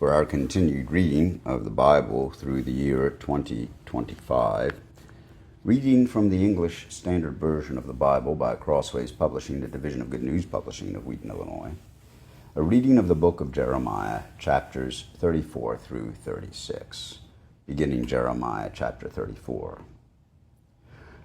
for our continued reading of the Bible through the year 2025. Reading from the English Standard Version of the Bible by Crossways Publishing, the Division of Good News Publishing of Wheaton, Illinois. A reading of the book of Jeremiah, chapters 34 through 36. Beginning Jeremiah chapter 34.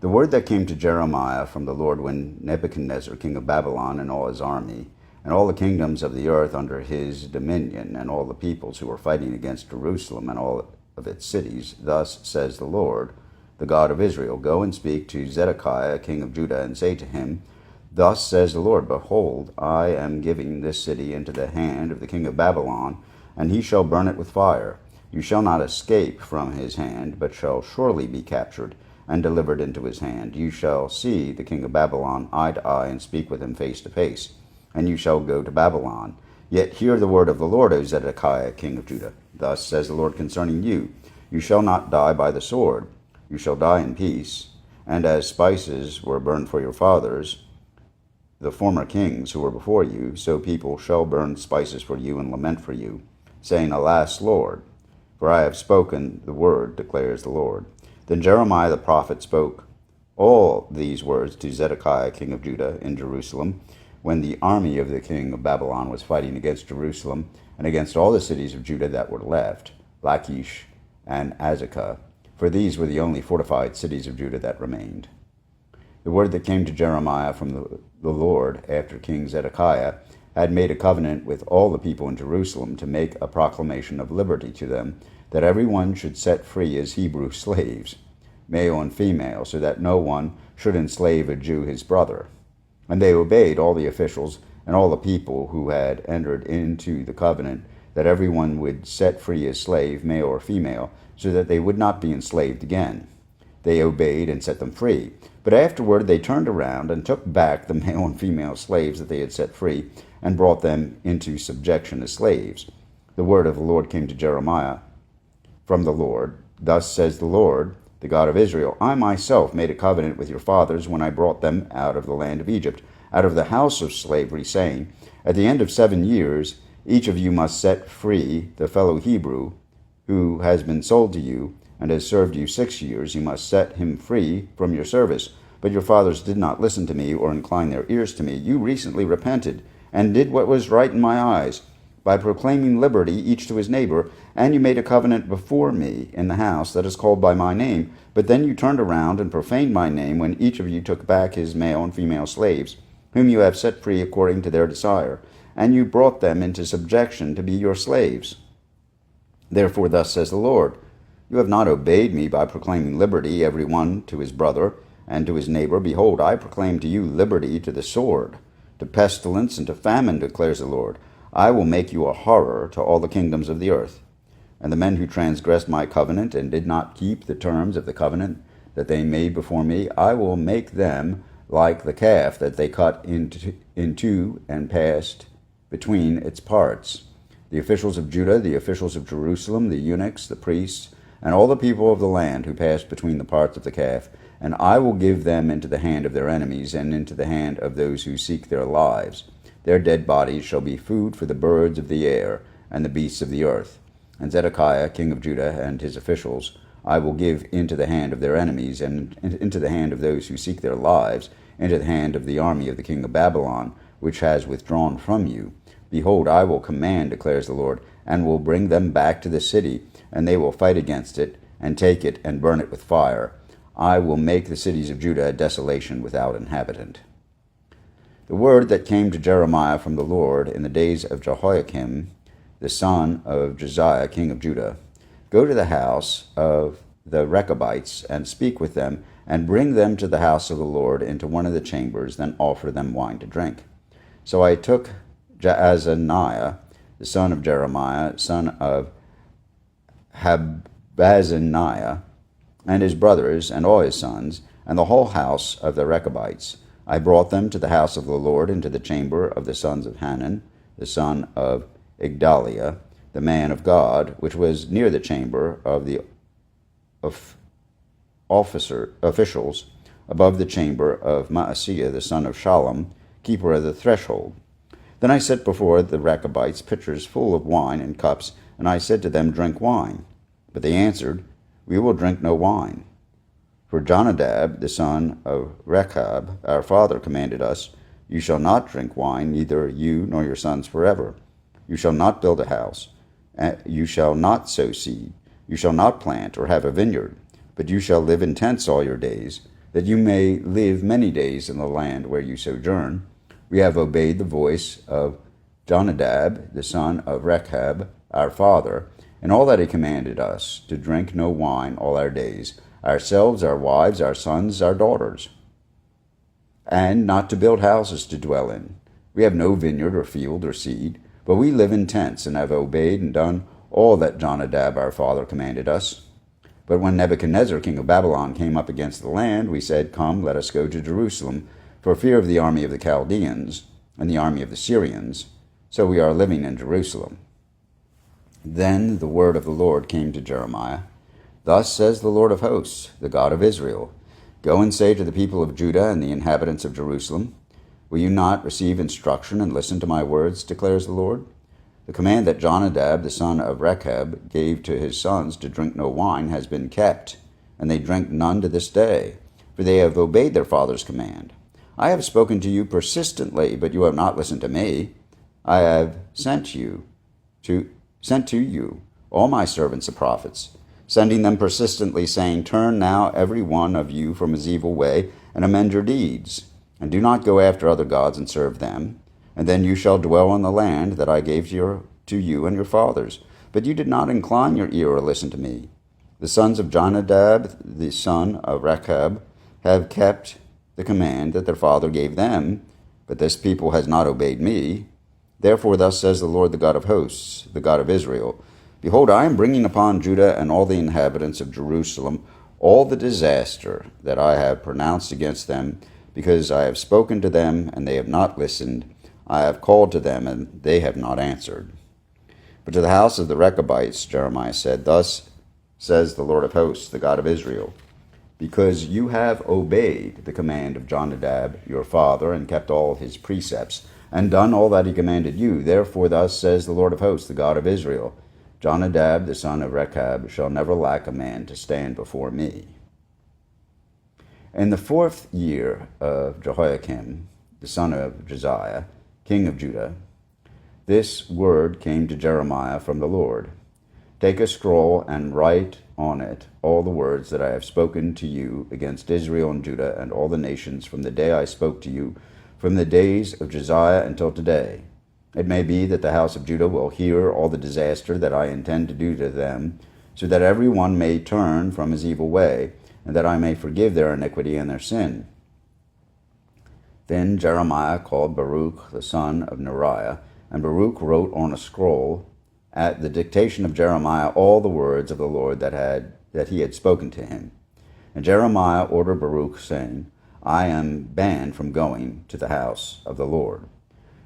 The word that came to Jeremiah from the Lord when Nebuchadnezzar, king of Babylon, and all his army, and all the kingdoms of the earth under his dominion, and all the peoples who were fighting against Jerusalem and all of its cities, thus says the Lord, the God of Israel, go and speak to Zedekiah, king of Judah, and say to him, Thus says the Lord, Behold, I am giving this city into the hand of the king of Babylon, and he shall burn it with fire. You shall not escape from his hand, but shall surely be captured and delivered into his hand. You shall see the king of Babylon eye to eye, and speak with him face to face, and you shall go to Babylon. Yet hear the word of the Lord, O Zedekiah, king of Judah. Thus says the Lord concerning you, You shall not die by the sword, you shall die in peace. And as spices were burned for your fathers, the former kings who were before you, so people shall burn spices for you and lament for you, saying, Alas, Lord, for I have spoken the word, declares the Lord. Then Jeremiah the prophet spoke all these words to Zedekiah, king of Judah, in Jerusalem, when the army of the king of Babylon was fighting against Jerusalem and against all the cities of Judah that were left, Lachish and Azekah, for these were the only fortified cities of Judah that remained. The word that came to Jeremiah from the Lord after King Zedekiah had made a covenant with all the people in Jerusalem to make a proclamation of liberty to them, that every one should set free his Hebrew slaves, male and female, so that no one should enslave a Jew his brother. And they obeyed all the officials and all the people who had entered into the covenant, that every one would set free his slave, male or female, so that they would not be enslaved again. They obeyed and set them free. But afterward they turned around and took back the male and female slaves that they had set free, and brought them into subjection as slaves. The word of the Lord came to Jeremiah from the Lord. Thus says the Lord, the God of Israel, I myself made a covenant with your fathers when I brought them out of the land of Egypt, out of the house of slavery, saying, At the end of 7 years, each of you must set free the fellow Hebrew who has been sold to you and has served you 6 years. You must set him free from your service. But your fathers did not listen to me or incline their ears to me. You recently repented and did what was right in my eyes, by proclaiming liberty each to his neighbor, and you made a covenant before me in the house that is called by my name. But then you turned around and profaned my name when each of you took back his male and female slaves, whom you have set free according to their desire, and you brought them into subjection to be your slaves. Therefore thus says the Lord, You have not obeyed me by proclaiming liberty every one to his brother and to his neighbor. Behold, I proclaim to you liberty to the sword, to pestilence, and to famine, declares the Lord. I will make you a horror to all the kingdoms of the earth. And the men who transgressed my covenant and did not keep the terms of the covenant that they made before me, I will make them like the calf that they cut into and passed between its parts. The officials of Judah, the officials of Jerusalem, the eunuchs, the priests, and all the people of the land who passed between the parts of the calf, and I will give them into the hand of their enemies and into the hand of those who seek their lives. Their dead bodies shall be food for the birds of the air and the beasts of the earth. And Zedekiah, king of Judah, and his officials I will give into the hand of their enemies, and into the hand of those who seek their lives, into the hand of the army of the king of Babylon, which has withdrawn from you. Behold, I will command, declares the Lord, and will bring them back to the city, and they will fight against it, and take it, and burn it with fire. I will make the cities of Judah a desolation without inhabitant. The word that came to Jeremiah from the Lord in the days of Jehoiakim, the son of Josiah, king of Judah. Go to the house of the Rechabites, and speak with them, and bring them to the house of the Lord into one of the chambers, then offer them wine to drink. So I took Jaazaniah, the son of Jeremiah, son of Habazaniah, and his brothers, and all his sons, and the whole house of the Rechabites. I brought them to the house of the Lord, into the chamber of the sons of Hanan, the son of Igdaliah, the man of God, which was near the chamber of the officials, above the chamber of Maaseiah, the son of Shallum, keeper of the threshold. Then I set before the Rechabites pitchers full of wine and cups And I said to them, Drink wine. But they answered, We will drink no wine. For Jonadab, the son of Rechab, our father, commanded us, You shall not drink wine, neither you nor your sons forever. You shall not build a house. You shall not sow seed. You shall not plant or have a vineyard. But you shall live in tents all your days, that you may live many days in the land where you sojourn. We have obeyed the voice of Jonadab, the son of Rechab, our father, and all that he commanded us, to drink no wine all our days, ourselves, our wives, our sons, our daughters, and not to build houses to dwell in. We have no vineyard or field or seed, but we live in tents and have obeyed and done all that Jonadab our father commanded us. But when Nebuchadnezzar, king of Babylon, came up against the land, we said, Come, let us go to Jerusalem, for fear of the army of the Chaldeans and the army of the Syrians. So we are living in Jerusalem. Then the word of the Lord came to Jeremiah. Thus says the Lord of hosts, the God of Israel, Go and say to the people of Judah and the inhabitants of Jerusalem, Will you not receive instruction and listen to my words, declares the Lord? The command that Jonadab, the son of Rechab, gave to his sons to drink no wine has been kept, and they drink none to this day, for they have obeyed their father's command. I have spoken to you persistently, but you have not listened to me. I have sent to you all my servants the prophets, sending them persistently, saying, Turn now every one of you from his evil way, and amend your deeds, and do not go after other gods and serve them. And then you shall dwell in the land that I gave to you and your fathers. But you did not incline your ear or listen to me. The sons of Jonadab, the son of Rechab, have kept the command that their father gave them, but this people has not obeyed me. Therefore thus says the Lord, the God of hosts, the God of Israel, Behold, I am bringing upon Judah and all the inhabitants of Jerusalem all the disaster that I have pronounced against them, because I have spoken to them, and they have not listened. I have called to them, and they have not answered. But to the house of the Rechabites, Jeremiah said, Thus says the Lord of hosts, the God of Israel, Because you have obeyed the command of Jonadab your father, and kept all his precepts, and done all that he commanded you, therefore thus says the Lord of hosts, the God of Israel, Jonadab the son of Rechab shall never lack a man to stand before me. In the 4th year of Jehoiakim, the son of Josiah, king of Judah, this word came to Jeremiah from the Lord. Take a scroll and write on it all the words that I have spoken to you against Israel and Judah and all the nations from the day I spoke to you, from the days of Josiah until today. It may be that the house of Judah will hear all the disaster that I intend to do to them, so that every one may turn from his evil way, and that I may forgive their iniquity and their sin. Then Jeremiah called Baruch the son of Neriah, and Baruch wrote on a scroll at the dictation of Jeremiah all the words of the Lord that he had spoken to him. And Jeremiah ordered Baruch, saying, I am banned from going to the house of the Lord.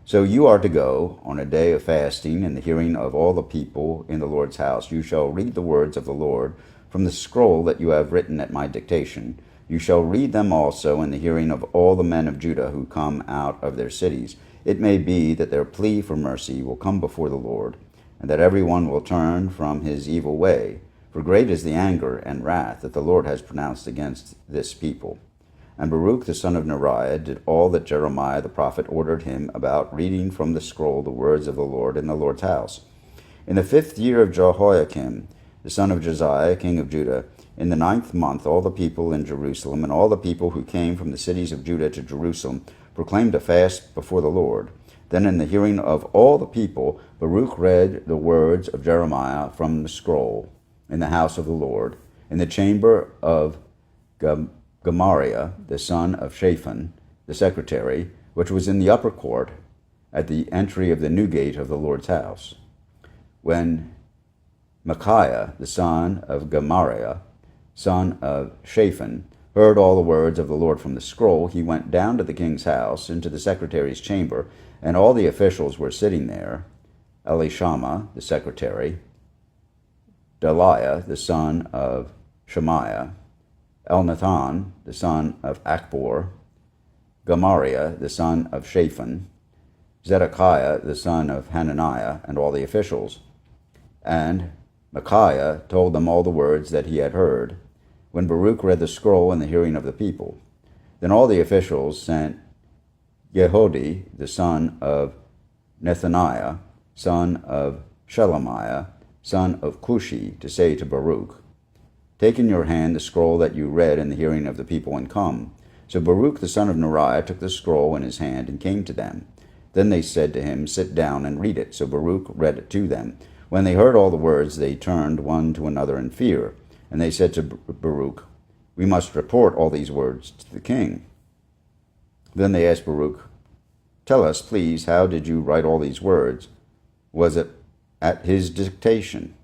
So you are to go on a day of fasting in the hearing of all the people in the Lord's house. You shall read the words of the Lord from the scroll that you have written at my dictation. You shall read them also in the hearing of all the men of Judah who come out of their cities. It may be that their plea for mercy will come before the Lord, and that every one will turn from his evil way. For great is the anger and wrath that the Lord has pronounced against this people. And Baruch the son of Neriah did all that Jeremiah the prophet ordered him about reading from the scroll the words of the Lord in the Lord's house. In the 5th year of Jehoiakim, the son of Josiah, king of Judah, in the 9th month, all the people in Jerusalem and all the people who came from the cities of Judah to Jerusalem proclaimed a fast before the Lord. Then in the hearing of all the people, Baruch read the words of Jeremiah from the scroll in the house of the Lord, in the chamber of Gemariah, the son of Shaphan, the secretary, which was in the upper court at the entry of the new gate of the Lord's house. When Micaiah, the son of Gemariah, son of Shaphan, heard all the words of the Lord from the scroll, he went down to the king's house, into the secretary's chamber, and all the officials were sitting there, Elishama, the secretary, Delaiah, the son of Shemaiah, Elnathan, the son of Achbor, Gemariah, the son of Shaphan, Zedekiah, the son of Hananiah, and all the officials. And Micaiah told them all the words that he had heard, when Baruch read the scroll in the hearing of the people. Then all the officials sent Yehudi, the son of Nethaniah, son of Shelemiah, son of Cushi, to say to Baruch, "Take in your hand the scroll that you read in the hearing of the people, and come." So Baruch the son of Neriah took the scroll in his hand and came to them. Then they said to him, "Sit down and read it." So Baruch read it to them. When they heard all the words, they turned one to another in fear. And they said to Baruch, "We must report all these words to the king." Then they asked Baruch, "Tell us, please, how did you write all these words? Was it at his dictation?"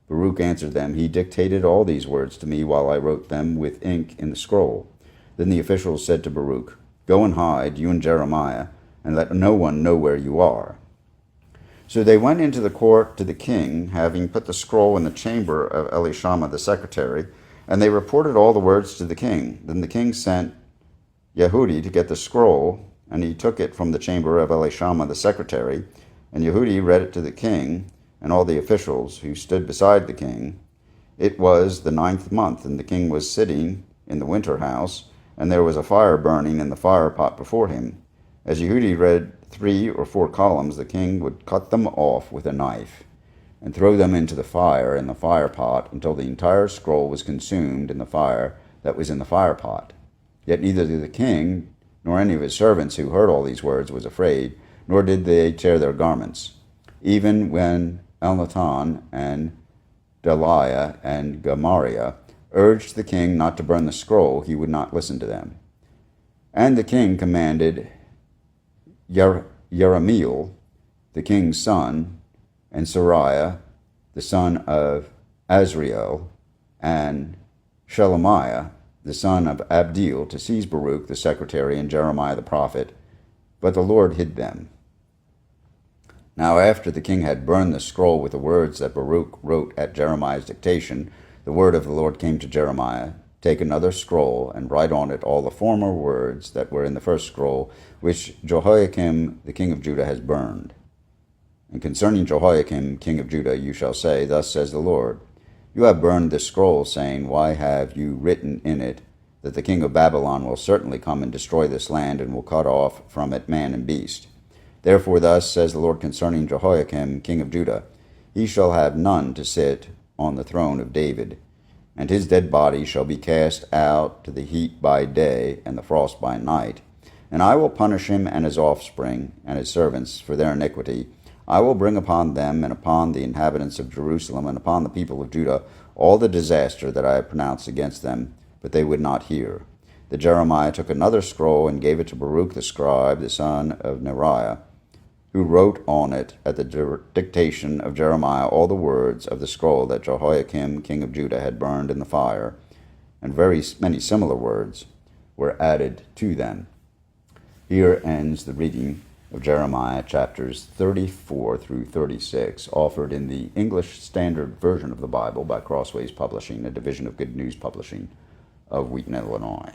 Baruch answered them, "He dictated all these words to me while I wrote them with ink in the scroll." Then the officials said to Baruch, "Go and hide, you and Jeremiah, and let no one know where you are." So they went into the court to the king, having put the scroll in the chamber of Elishama the secretary, and they reported all the words to the king. Then the king sent Yehudi to get the scroll, and he took it from the chamber of Elishama the secretary, and Yehudi read it to the king and all the officials who stood beside the king. It was the 9th month, and the king was sitting in the winter house, and there was a fire burning in the fire pot before him. As Yehudi read 3 or 4 columns, the king would cut them off with a knife and throw them into the fire in the fire pot until the entire scroll was consumed in the fire that was in the fire pot. Yet neither the king nor any of his servants who heard all these words was afraid, nor did they tear their garments. Even when Elnathan and Delaiah and Gemariah urged the king not to burn the scroll, he would not listen to them. And the king commanded Jerahmeel, the king's son, and Seraiah, the son of Azriel, and Shelemiah, the son of Abdeel, to seize Baruch the secretary and Jeremiah the prophet, but the Lord hid them. Now after the king had burned the scroll with the words that Baruch wrote at Jeremiah's dictation, the word of the Lord came to Jeremiah, "Take another scroll, and write on it all the former words that were in the first scroll, which Jehoiakim the king of Judah has burned. And concerning Jehoiakim king of Judah you shall say, Thus says the Lord, You have burned this scroll, saying, Why have you written in it that the king of Babylon will certainly come and destroy this land, and will cut off from it man and beast? Therefore thus says the Lord concerning Jehoiakim king of Judah, He shall have none to sit on the throne of David, and his dead body shall be cast out to the heat by day and the frost by night. And I will punish him and his offspring and his servants for their iniquity. I will bring upon them and upon the inhabitants of Jerusalem and upon the people of Judah all the disaster that I have pronounced against them, but they would not hear. Then Jeremiah took another scroll and gave it to Baruch the scribe, the son of Neriah, who wrote on it at the dictation of Jeremiah all the words of the scroll that Jehoiakim king of Judah had burned in the fire, and very many similar words were added to them. Here ends the reading of Jeremiah chapters 34 through 36, offered in the English Standard Version of the Bible by Crossways Publishing, a division of Good News Publishing of Wheaton, Illinois.